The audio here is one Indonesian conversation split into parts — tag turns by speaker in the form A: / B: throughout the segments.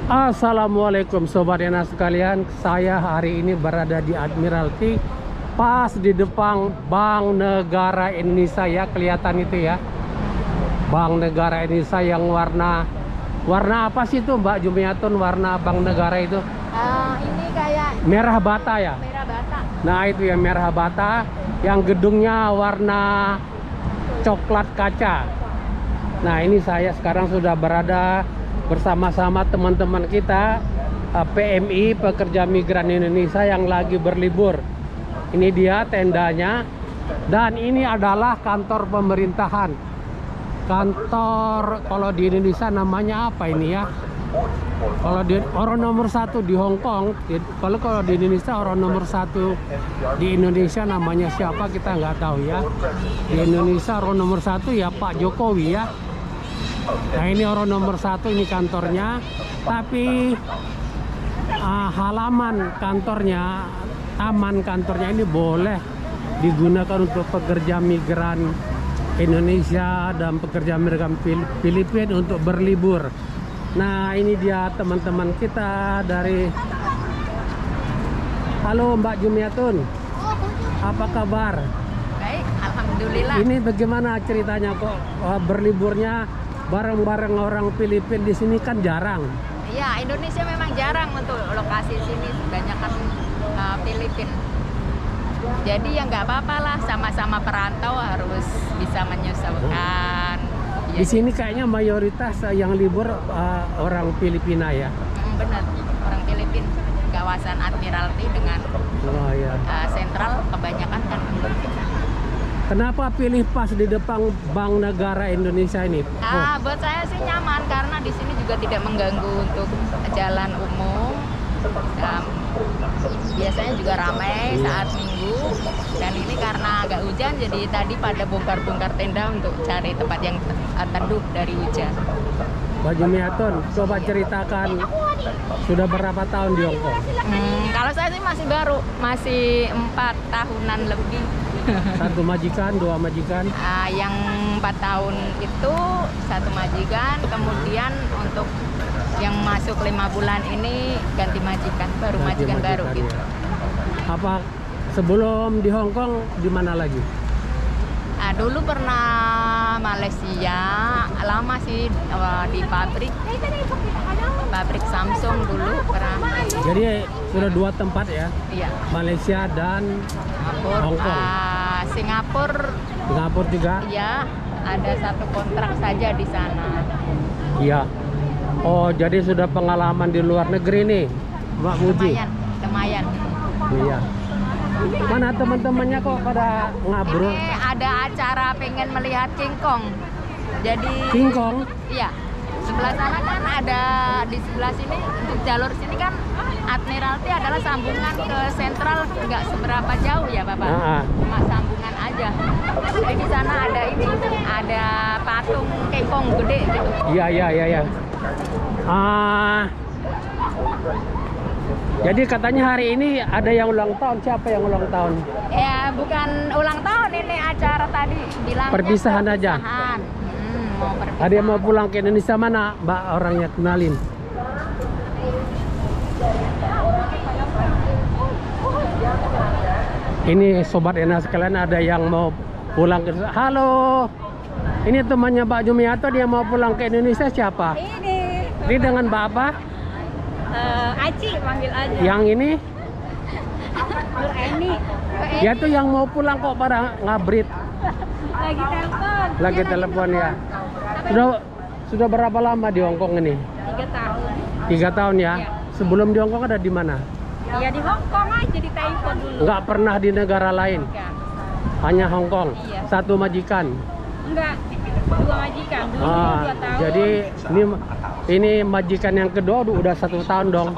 A: Assalamualaikum Sobat Ena sekalian. Saya hari ini berada di Admiralty, pas di depan Bank Negara Indonesia ya. Kelihatan itu ya, Bank Negara Indonesia yang warna apa sih itu Mbak Jumiatun, warna Bank Negara itu?
B: Ini kayak
A: merah bata ya?
B: merah bata.
A: Nah itu ya, merah bata, yang gedungnya warna coklat kaca. Nah ini saya sekarang sudah berada bersama-sama teman-teman kita PMI, Pekerja Migran Indonesia yang lagi berlibur. Ini dia tendanya, dan ini adalah kantor pemerintahan. Kantor, kalau di Indonesia namanya apa ini ya? Kalau di orang nomor 1 di Hong Kong, kalau di Indonesia orang nomor 1 di Indonesia namanya siapa kita nggak tahu ya. Di Indonesia orang nomor 1 ya Pak Jokowi ya. Nah ini orang nomor 1, ini kantornya. Tapi halaman kantornya, taman kantornya ini boleh digunakan untuk pekerja migran Indonesia dan pekerja migran Filipina untuk berlibur. Nah ini dia teman-teman kita dari... Halo Mbak Jumiatun, apa kabar?
B: Baik, alhamdulillah.
A: Ini bagaimana ceritanya kok berliburnya bareng-bareng orang Filipina di sini kan jarang?
B: Iya, Indonesia memang jarang untuk lokasi sini, kebanyakan Filipina. Jadi ya nggak apa-apa lah, sama-sama perantau harus bisa menyesuaikan.
A: Di sini kayaknya mayoritas yang libur orang Filipina ya?
B: Benar, orang Filipina. Kawasan Admiralty dengan sentral kebanyakan kan.
A: Kenapa pilih pas di depan Bank Negara Indonesia ini?
B: Buat saya sih nyaman karena di sini juga tidak mengganggu untuk jalan umum. Biasanya juga ramai saat minggu, dan ini karena agak hujan jadi tadi pada bongkar-bongkar tenda untuk cari tempat yang teduh dari hujan.
A: Mbak Jumiatun, coba ceritakan sudah berapa tahun di Hong Kong?
B: Kalau saya sih masih baru, masih 4 tahunan lebih.
A: Satu majikan, dua majikan?
B: Yang 4 tahun itu satu majikan, kemudian untuk yang masuk 5 bulan ini ganti majikan, baru majikan baru gitu.
A: Ya. Apa sebelum di Hong Kong di mana lagi?
B: Dulu pernah Malaysia, lama sih di pabrik Samsung dulu pernah.
A: Jadi sudah 2 tempat ya?
B: Iya.
A: Malaysia dan Hong Kong.
B: Singapura
A: juga?
B: Iya, ada 1 kontrak saja di sana.
A: Iya. Oh, jadi sudah pengalaman di luar negeri nih, Mbak Muji?
B: Lumayan.
A: Iya. Mana teman-temannya kok pada ngabrol?
B: Ini ada acara pengen melihat King Kong. Jadi
A: King Kong?
B: Iya. Sebelah sana kan ada, di sebelah sini untuk jalur sini kan Admiralty adalah sambungan ke sentral, nggak seberapa jauh ya Bapak. Cuma sambungan aja. Jadi di sana ada ini, ada patung King Kong gede gitu.
A: Iya. Jadi katanya hari ini ada yang ulang tahun. Siapa yang ulang tahun?
B: Ya bukan ulang tahun, ini acara tadi bilang
A: perpisahan aja.
B: Mau perpisahan.
A: Ada yang mau pulang ke Indonesia, mana Mbak orangnya, kenalin? Ini Sobat Ena sekalian, ada yang mau pulang ke Indonesia. Halo, ini temannya Mbak Jumiatun dia mau pulang ke Indonesia, siapa? Ini dengan Mbak apa?
B: Aci, panggil aja.
A: Yang ini?
B: Nur Eni.
A: Ya tuh yang mau pulang kok pada ngabrit.
B: Lagi telepon.
A: Lagi telepon ya. Sudah berapa lama di Hong Kong ini?
B: 3 tahun.
A: 3 tahun ya? Sebelum di Hong Kong ada di mana?
B: Ya di Hong Kong aja, di Taiwan dulu.
A: Enggak pernah di negara lain?
B: Enggak.
A: Hanya Hong Kong?
B: Iya.
A: 1 majikan?
B: Enggak, 2 majikan. Dulu 2 tahun.
A: Jadi ini majikan yang kedua udah 1 tahun dong?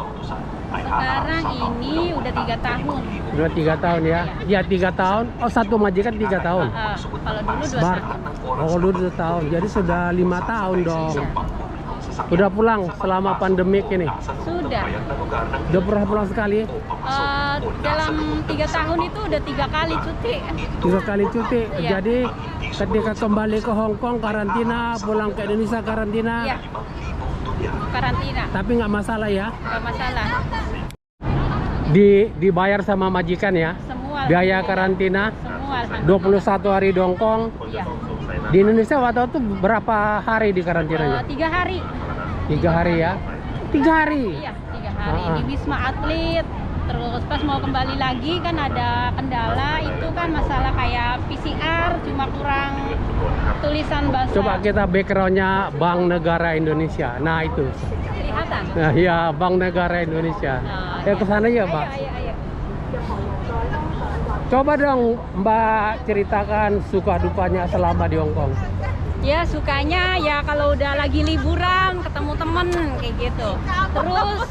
B: Sekarang ini udah 3 tahun.
A: Udah 3 tahun ya? Ya 3 tahun. Oh 1 majikan 3 tahun?
B: Kalau dulu 2 tahun.
A: Oh dulu 2 tahun. Jadi sudah 5 tahun dong. Udah pulang selama pandemik ini?
B: Sudah.
A: Udah pernah pulang sekali?
B: Dalam 3 tahun itu udah 3 kali cuti.
A: 3 kali cuti?
B: Iya.
A: Jadi ketika kembali ke Hong Kong karantina, pulang ke Indonesia karantina?
B: Iya.
C: karantina.
A: Tapi nggak masalah ya?
C: Nggak masalah.
A: Dibayar sama majikan ya?
C: Semua.
A: Biaya karantina?
C: Semua.
A: 21 hari di Hongkong.
C: Iya.
A: Di Indonesia waktu itu berapa hari di karantinanya?
C: 3 hari.
A: 3 hari ya? 3 hari?
C: Iya, 3 hari di Wisma Atlet. Terus pas mau kembali lagi kan ada kendala, itu kan masalah kayak PCR cuma kurang tulisan bahasa.
A: Coba kita backgroundnya Bank Negara Indonesia. Nah itu.
C: Kelihatan.
A: Nah ya, Bank Negara Indonesia. Ya ke sana ya, Pak.
C: Ayo, ayo.
A: Coba dong Mbak ceritakan suka dukanya selama di Hongkong.
C: Ya sukanya ya kalau udah lagi liburan ketemu temen kayak gitu. Terus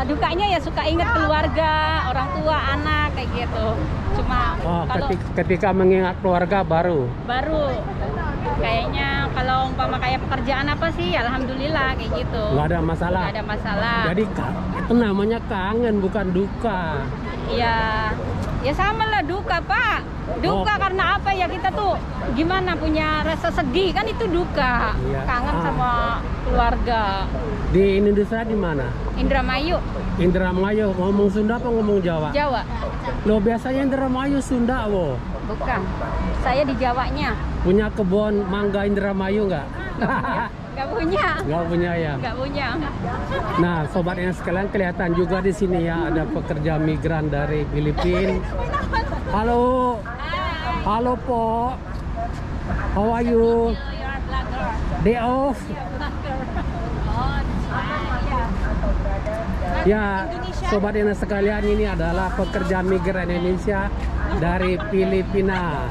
C: dukanya ya suka inget keluarga, orang tua, anak kayak gitu. Cuma kalau
A: ketika mengingat keluarga baru
C: kayaknya kalau umpama kayak pekerjaan apa sih, alhamdulillah kayak gitu.
A: nggak ada masalah.
C: Nggak ada masalah.
A: Jadi itu namanya kangen bukan duka.
C: Ya sama lah duka Pak. Duka karena apa ya, kita tuh gimana punya rasa sedih kan, itu duka.
A: Iya.
C: Kangen sama keluarga.
A: Di Indonesia di mana?
C: Indramayu.
A: Indramayu. Ngomong Sunda apa ngomong Jawa?
C: Jawa.
A: Lo biasanya Indramayu Sunda wo.
C: Bukan. Saya di Jawanya.
A: Punya kebun mangga Indramayu nggak?
C: Nggak punya.
A: Nggak punya ya.
C: Nggak punya.
A: Nah, sobat yang sekalian, kelihatan juga di sini ya ada pekerja migran dari Filipina. Halo. Halo, Po. How are you? Day off? Ya, sobat yang sekalian, ini adalah pekerja migran Indonesia dari Filipina.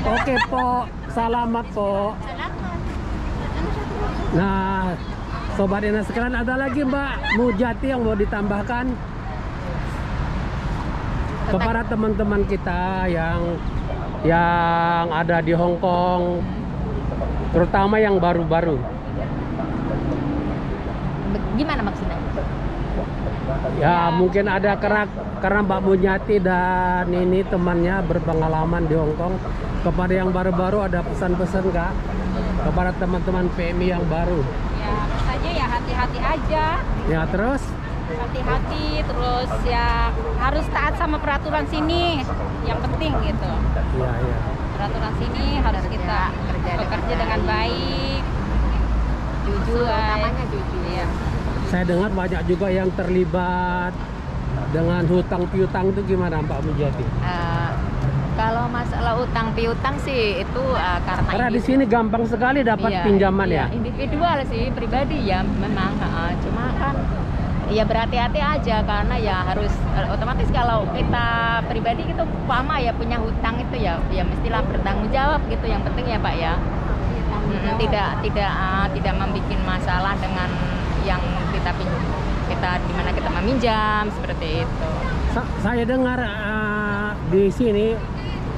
A: Oke, Po. Selamat, Po. Nah, sobat yang sekalian, ada lagi Mbak Mujati yang mau ditambahkan kepada teman-teman kita yang ada di Hong Kong, terutama yang baru-baru.
B: Gimana maksudnya?
A: Ya mungkin ada karena Mbak Mujati dan ini temannya berpengalaman di Hong Kong. Kepada yang baru-baru ada pesan-pesan Kak kepada teman-teman PMI yang baru?
C: Ya pesannya ya hati-hati aja.
A: Ya terus?
C: Hati-hati, terus ya harus taat sama peraturan sini, yang penting gitu.
A: Iya, iya.
C: Peraturan sini harus kita bekerja dengan baik,
B: Jujur, namanya jujur.
C: Iya.
A: Saya dengar banyak juga yang terlibat dengan hutang piutang, itu gimana Mbak Mujati?
B: Kalau masalah utang piutang sih itu
A: Karena di sini gampang sekali dapat pinjaman ya.
B: Individual sih, pribadi ya memang. Cuma kan ya berhati-hati aja, karena ya harus otomatis kalau kita pribadi gitu pama ya punya hutang itu ya mestilah bertanggung jawab gitu. Yang penting ya Pak ya. Tidak membuat masalah dengan yang kita dimana kita meminjam seperti itu.
A: Saya dengar di sini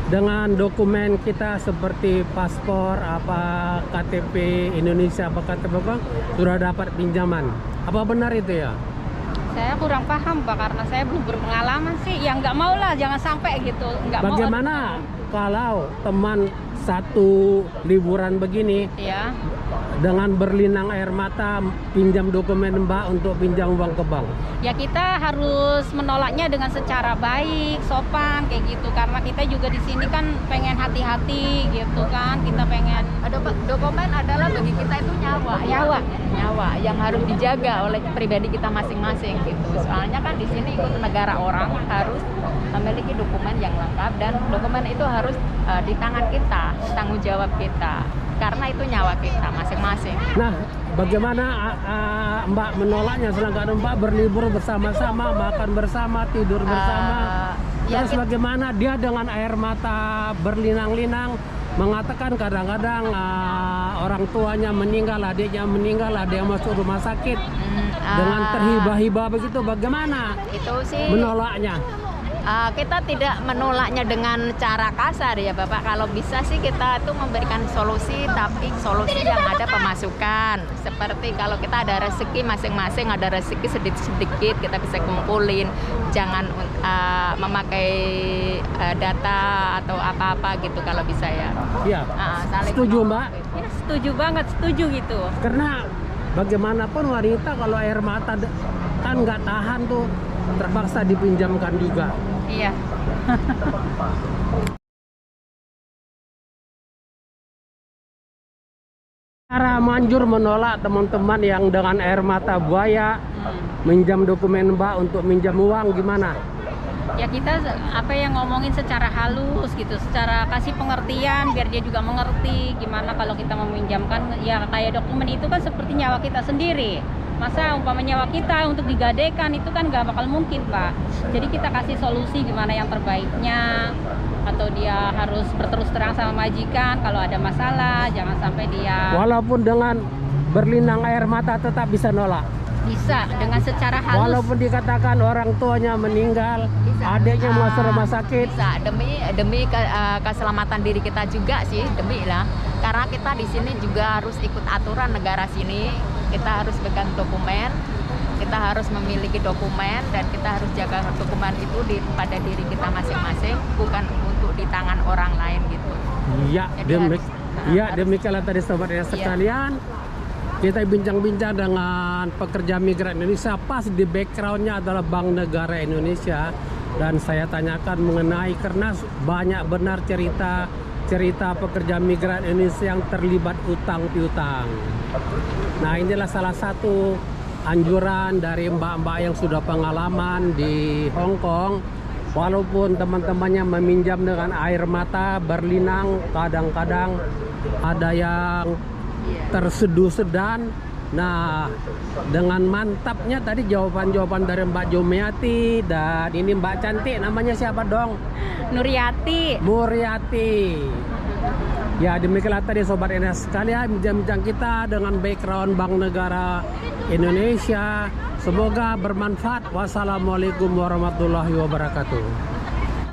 A: dengan dokumen kita seperti paspor, apa KTP Indonesia, apa KTP Hongkong sudah dapat pinjaman. Apa benar itu ya?
C: Saya kurang paham Pak, karena saya belum berpengalaman sih. Ya nggak mau lah, jangan sampai gitu.
A: Bagaimana kalau teman satu liburan begini,
C: ya,
A: dengan berlinang air mata pinjam dokumen Mbak untuk pinjam uang ke bank?
C: Ya kita harus menolaknya dengan secara baik, sopan kayak gitu, karena kita juga di sini kan pengen hati-hati gitu kan. Kita pengen
B: Dokumen adalah bagi kita itu nyawa yang harus dijaga oleh pribadi kita masing-masing gitu. Soalnya kan di sini ikut negara orang harus memiliki dokumen yang lengkap, dan dokumen itu harus di tangan kita, tanggung jawab kita, karena itu nyawa kita masing-masing.
A: Nah, bagaimana Mbak menolaknya sedangkan Mbak berlibur bersama-sama, makan bersama, tidur bersama? Terus bagaimana dia dengan air mata berlinang-linang mengatakan kadang-kadang orang tuanya meninggal, adiknya meninggal, ada yang masuk rumah sakit dengan terhibah-hibah begitu, bagaimana
B: itu sih
A: menolaknya?
B: Kita tidak menolaknya dengan cara kasar ya Bapak. Kalau bisa sih kita tuh memberikan solusi, tapi solusi yang ada pemasukan. Seperti kalau kita ada rezeki masing-masing, ada rezeki sedikit-sedikit kita bisa kumpulin. Jangan memakai data atau apa-apa gitu kalau bisa ya.
A: Iya. Setuju Mbak?
C: Ya, setuju banget, setuju gitu.
A: Karena bagaimanapun wanita kalau air mata kan nggak tahan tuh, terpaksa dipinjamkan juga.
B: Iya.
A: Cara manjur menolak teman-teman yang dengan air mata buaya minjam dokumen Mbak untuk minjam uang gimana?
C: Ya kita apa yang ngomongin secara halus gitu, secara kasih pengertian biar dia juga mengerti gimana kalau kita meminjamkan ya kayak dokumen itu kan seperti nyawa kita sendiri. Masa umpama nyawa kita untuk digadaikan itu kan gak bakal mungkin, Pak. Jadi kita kasih solusi gimana yang terbaiknya, atau dia harus berterus terang sama majikan kalau ada masalah, jangan sampai dia
A: Walaupun dengan berlinang air mata tetap bisa nolak.
C: bisa dengan secara halus.
A: Walaupun dikatakan orang tuanya meninggal,
B: Bisa.
A: adiknya masuk rumah sakit.
B: Bisa demi keselamatan diri kita juga sih, demi lah. Karena kita di sini juga harus ikut aturan negara sini. Kita harus pegang dokumen, kita harus memiliki dokumen, dan kita harus jaga dokumen itu pada diri kita masing-masing, bukan untuk di tangan orang lain gitu.
A: Ya,
B: Jadi
A: demikianlah tadi sobat ya sekalian. Kita bincang-bincang dengan pekerja migran Indonesia, pas di backgroundnya adalah Bank Negara Indonesia, dan saya tanyakan mengenai karena banyak benar cerita pekerja migran Indonesia yang terlibat utang piutang. Nah, inilah salah satu anjuran dari mbak-mbak yang sudah pengalaman di Hong Kong. Walaupun teman-temannya meminjam dengan air mata berlinang, kadang-kadang ada yang terseduh sedan. Nah, dengan mantapnya tadi jawaban-jawaban dari Mbak Jumiati, dan ini Mbak cantik namanya siapa dong?
C: Nuryati.
A: Muriati. Ya, demikianlah tadi sobat NS sekalian bincang-bincang kita dengan background Bank Negara Indonesia. Semoga bermanfaat. Wassalamualaikum warahmatullahi wabarakatuh.